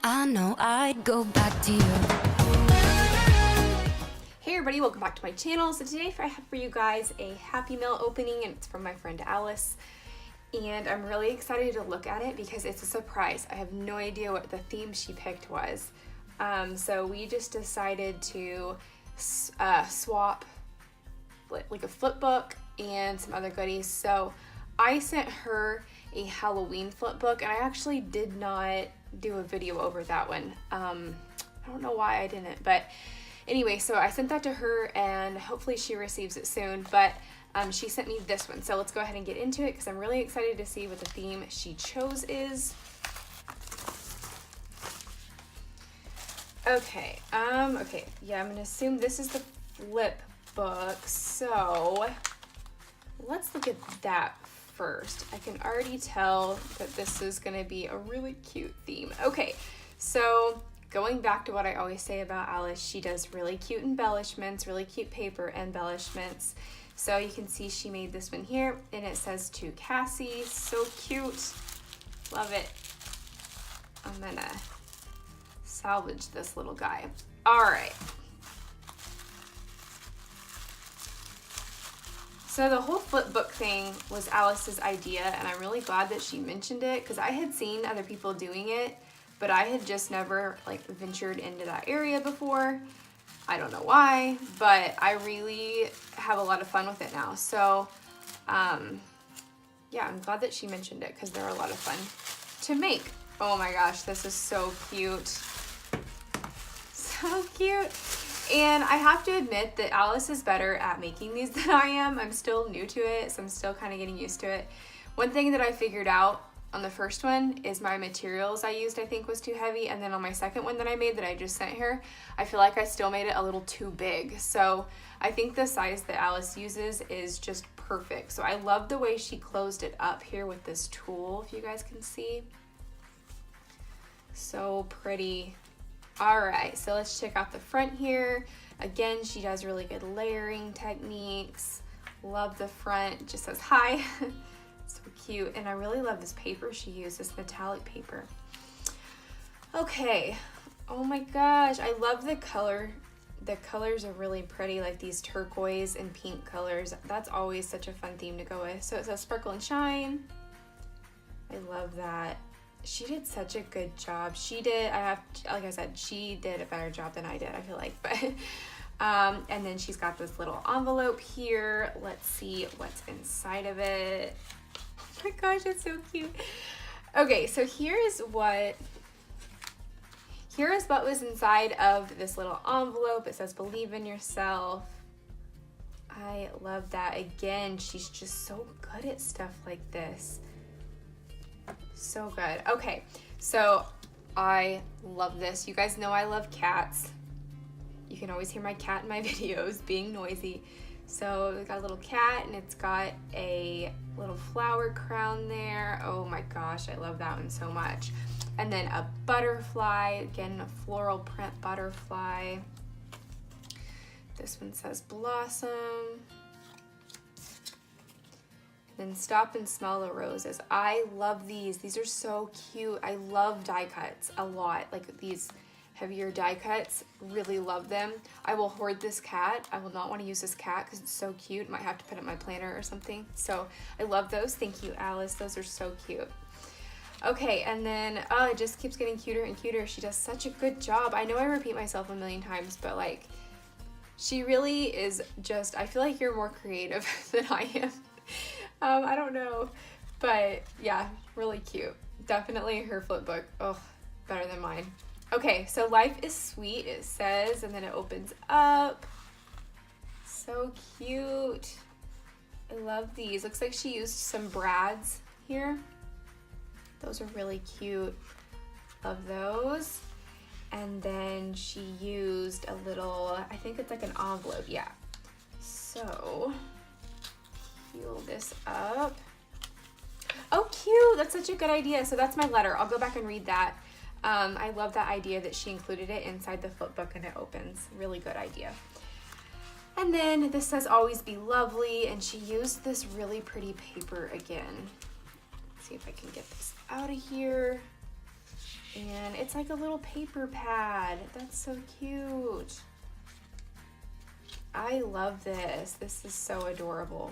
I know I'd go back to you. Hey everybody, welcome back to my channel. So today I have for you guys a Happy Mail opening, and it's from my friend Alice. And I'm really excited to look at it because it's a surprise. I have no idea what the theme she picked was. So we just decided to swap like a flip book and some other goodies. So I sent her a Halloween flip book, and I actually did not do a video over that one. I don't know why I didn't, but anyway, so I sent that to her and hopefully she receives it soon, but she sent me this one. So let's go ahead and get into it because I'm really excited to see what the theme she chose is. Okay, yeah, I'm gonna assume this is the flip book, so let's look at that first. I can already tell that this is gonna be a really cute theme. Okay, so going back to what I always say about Alice, she does really cute embellishments, really cute paper embellishments. So you can see she made this one here, and it says to Cassie. So cute. Love it. I'm gonna salvage this little guy. All right. So the whole flip book thing was Alice's idea, and I'm really glad that she mentioned it because I had seen other people doing it, but I had just never ventured into that area before. I don't know why, but I really have a lot of fun with it now. So yeah, I'm glad that she mentioned it because they're a lot of fun to make. Oh my gosh, this is so cute. So cute. And I have to admit that Alice is better at making these than I am. I'm still new to it, so I'm still kind of getting used to it. One thing that I figured out on the first one is my materials I used, I think, was too heavy. And then on my second one that I made that I just sent her, I feel like I still made it a little too big. So I think the size that Alice uses is just perfect. So I love the way she closed it up here with this tool, if you guys can see. So pretty. All right, so let's check out the front here. Again, she does really good layering techniques. Love the front, it just says hi. So cute, and I really love this paper she used, this metallic paper. Okay, oh my gosh, I love the color. The colors are really pretty, like these turquoise and pink colors. That's always such a fun theme to go with. So it says sparkle and shine. I love that. She did such a good job. She did, like I said, she did a better job than I did, I feel like. But and then she's got this little envelope here. Let's see what's inside of it. Oh my gosh, it's so cute. Okay, so here is what was inside of this little envelope. It says believe in yourself. I love that. Again, she's just so good at stuff like this. So good. Okay, so I love this. You guys know I love cats. You can always hear my cat in my videos being noisy. So we got a little cat, and it's got a little flower crown there. Oh my gosh, I love that one so much. And then a butterfly, again, a floral print butterfly. This one says blossom. Then stop and smell the roses. I love these. These are so cute. I love die cuts a lot. Like these heavier die cuts, really love them. I will hoard this cat. I will not want to use this cat because it's so cute. Might have to put it in my planner or something. So I love those. Thank you, Alice. Those are so cute. Okay, and then it just keeps getting cuter and cuter. She does such a good job. I know I repeat myself a million times, but like she really is just, I feel like you're more creative than I am. I don't know, but yeah, really cute. Definitely her flip book. Oh, better than mine. Okay, so life is sweet, it says, and then it opens up. So cute. I love these. Looks like she used some brads here. Those are really cute. Love those. And then she used a little, I think it's like an envelope, yeah. So peel this up. Oh, cute. That's such a good idea. So that's my letter. I'll go back and read that. I love that idea that she included it inside the flip book and it opens. Really good idea. And then this says always be lovely, and she used this really pretty paper again. Let's see if I can get this out of here. And it's like a little paper pad. That's so cute. I love this. This is so adorable.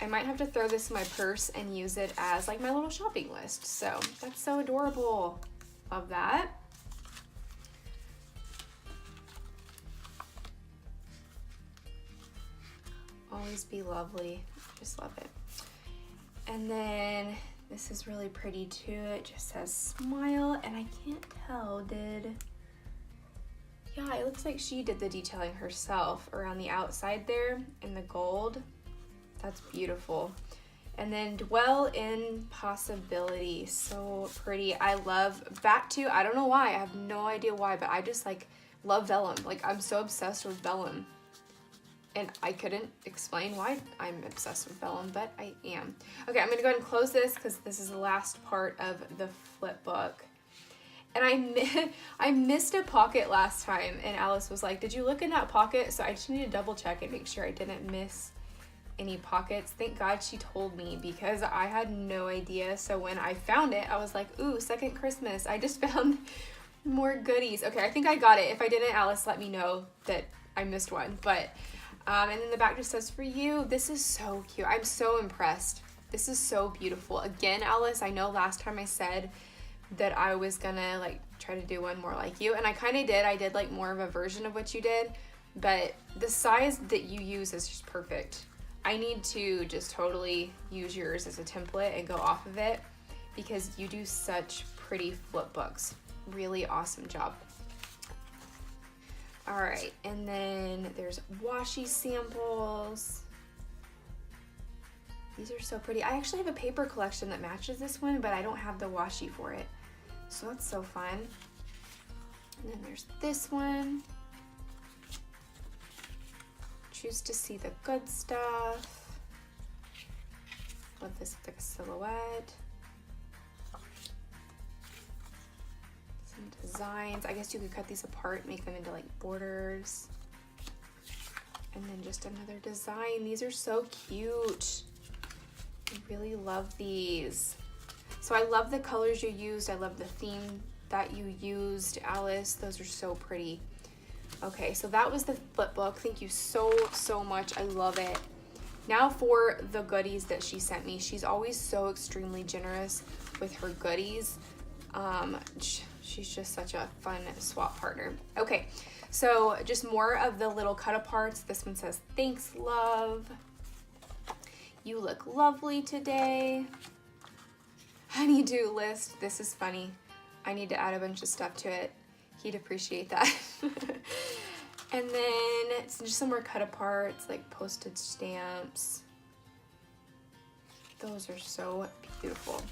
I might have to throw this in my purse and use it as like my little shopping list. So that's so adorable. Love that. Always be lovely. Just love it. And then this is really pretty too. It just says smile, and I can't tell, yeah, it looks like she did the detailing herself around the outside there in the gold. That's beautiful. And then dwell in possibility. So pretty. I love back to, I don't know why, I have no idea why, but I just like love vellum. Like I'm so obsessed with vellum. And I couldn't explain why I'm obsessed with vellum, but I am. Okay, I'm gonna go ahead and close this because this is the last part of the flip book. And I missed a pocket last time, and Alice was like, did you look in that pocket? So I just need to double check and make sure I didn't miss any pockets. Thank God she told me because I had no idea. So when I found it, I was like, ooh, second Christmas. I just found more goodies. Okay, I think I got it. If I didn't, Alice, let me know that I missed one. But and then the back just says, for you. This is so cute. I'm so impressed. This is so beautiful. Again, Alice, I know last time I said that I was gonna like try to do one more like you, and I kind of did. I did like more of a version of what you did, but the size that you use is just perfect. I need to just totally use yours as a template and go off of it because you do such pretty flip books. Really awesome job. All right, and then there's washi samples. These are so pretty. I actually have a paper collection that matches this one, but I don't have the washi for it. So that's so fun. And then there's this one. Choose to see the good stuff. Love this with like a silhouette. Designs. I guess you could cut these apart, make them into like borders. And then just another design. These are so cute. I really love these. So I love the colors you used. I love the theme that you used, Alice. Those are so pretty. Okay, so that was the flip book. Thank you so much. I love it. Now for the goodies that she sent me. She's always so extremely generous with her goodies. She's just such a fun swap partner. Okay, so just more of the little cut aparts. This one says, thanks, love. You look lovely today. Honey-do list. This is funny. I need to add a bunch of stuff to it. He'd appreciate that. And then it's just some more cut aparts, like postage stamps. Those are so beautiful.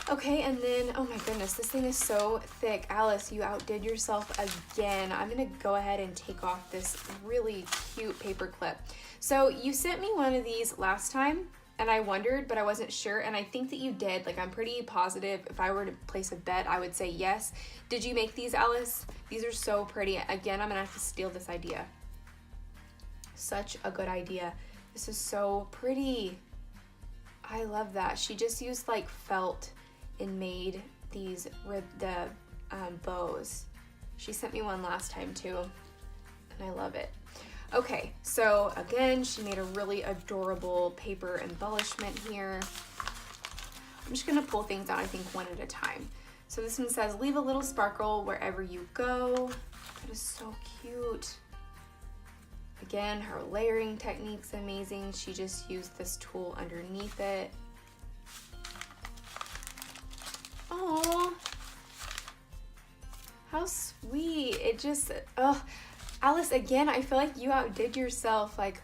Okay, and then, oh my goodness, this thing is so thick. Alice, you outdid yourself again. I'm gonna go ahead and take off this really cute paper clip. So you sent me one of these last time, and I wondered, but I wasn't sure, and I think that you did. Like, I'm pretty positive if I were to place a bet, I would say yes. Did you make these, Alice? These are so pretty. Again, I'm gonna have to steal this idea. Such a good idea. This is so pretty. I love that. She just used like felt and made these bows. She sent me one last time too, and I love it. Okay, so again, she made a really adorable paper embellishment here. I'm just gonna pull things out, I think, one at a time. So this one says, leave a little sparkle wherever you go. That is so cute. Again, her layering technique's amazing. She just used this tool underneath it. Oh, how sweet. It just, oh, Alice, again, I feel like you outdid yourself. Like,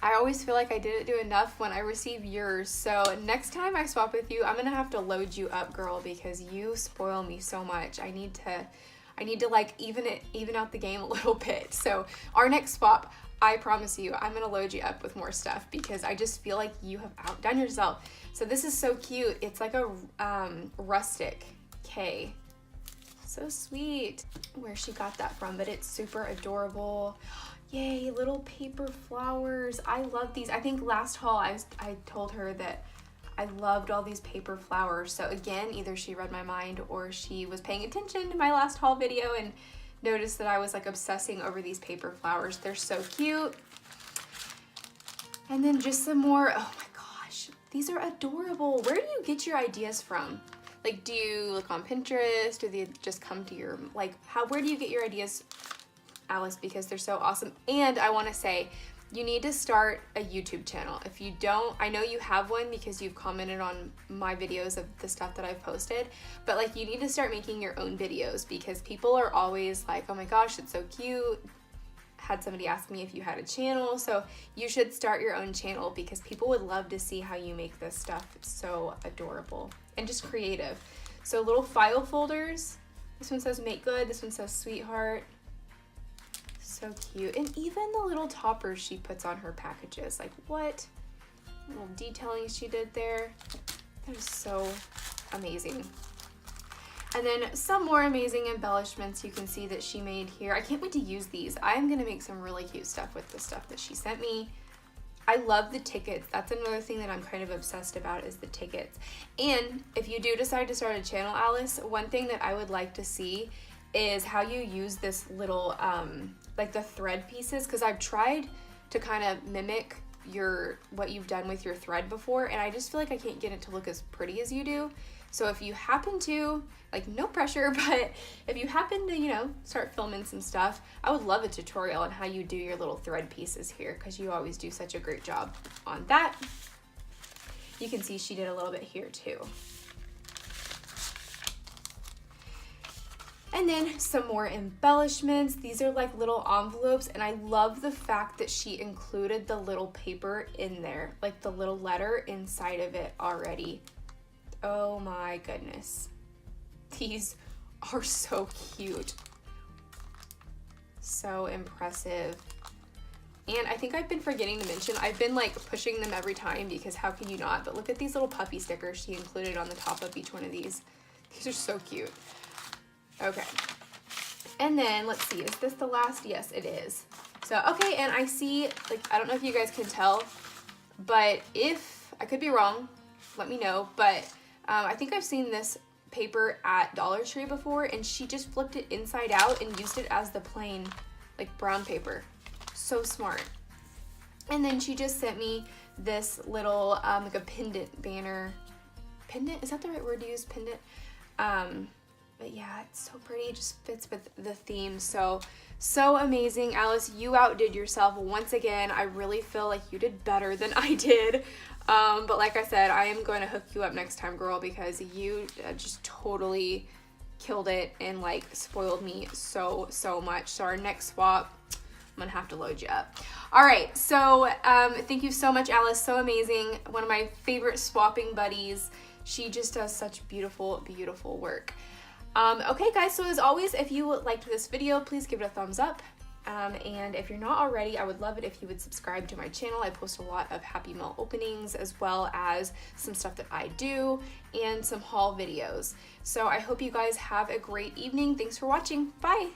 I always feel like I didn't do enough when I receive yours. So next time I swap with you, I'm gonna have to load you up, girl, because you spoil me so much. I need to like even out the game a little bit. So our next swap, I promise you, I'm gonna load you up with more stuff because I just feel like you have outdone yourself. So this is so cute. It's like a rustic K. So sweet. Where she got that from, but it's super adorable. Yay, little paper flowers. I love these. I think last haul I told her that I loved all these paper flowers. So again, either she read my mind or she was paying attention to my last haul video and noticed that I was like obsessing over these paper flowers. They're so cute. And then just some more, oh my gosh, these are adorable. Where do you get your ideas from? Like, do you look on Pinterest? Do they just come to your, like, where do you get your ideas, Alice? Because they're so awesome. And I wanna say, you need to start a YouTube channel. If you don't, I know you have one because you've commented on my videos of the stuff that I've posted, but like you need to start making your own videos because people are always like, oh my gosh, it's so cute. Had somebody ask me if you had a channel, so you should start your own channel because people would love to see how you make this stuff. It's so adorable and just creative. So little file folders. This one says make good, this one says sweetheart. So cute. And even the little toppers she puts on her packages. Like what little detailing she did there. That is so amazing. And then some more amazing embellishments you can see that she made here. I can't wait to use these. I'm gonna make some really cute stuff with the stuff that she sent me. I love the tickets. That's another thing that I'm kind of obsessed about is the tickets. And if you do decide to start a channel, Alice, one thing that I would like to see is how you use this little, like the thread pieces, because I've tried to kind of mimic what you've done with your thread before, and I just feel like I can't get it to look as pretty as you do. So if you happen to, like no pressure, but if you happen to, you know, start filming some stuff, I would love a tutorial on how you do your little thread pieces here because you always do such a great job on that. You can see she did a little bit here too. And then some more embellishments. These are like little envelopes, and I love the fact that she included the little paper in there, like the little letter inside of it already. Oh my goodness. These are so cute. So impressive. And I think I've been forgetting to mention, I've been like pushing them every time because how can you not? But look at these little puppy stickers she included on the top of each one of these. These are so cute. Okay. And then let's see, is this the last? Yes, it is. So, okay, and I see, like, I don't know if you guys can tell, but if, I could be wrong, let me know, but I think I've seen this paper at Dollar Tree before, and she just flipped it inside out and used it as the plain, like, brown paper. So smart. And then she just sent me this little, like a pendant banner. Pendant? Is that the right word to use? Pendant? But yeah, it's so pretty. It just fits with the theme. So amazing. Alice, you outdid yourself once again. I really feel like you did better than I did. But like I said, I am going to hook you up next time, girl, because you just totally killed it and like spoiled me so much. So our next swap, I'm gonna have to load you up. All right, so thank you so much, Alice. So amazing. One of my favorite swapping buddies. She just does such beautiful work. Okay guys, so as always, if you liked this video, please give it a thumbs up. And if you're not already, I would love it if you would subscribe to my channel. I post a lot of Happy Meal openings as well as some stuff that I do and some haul videos. So I hope you guys have a great evening. Thanks for watching. Bye.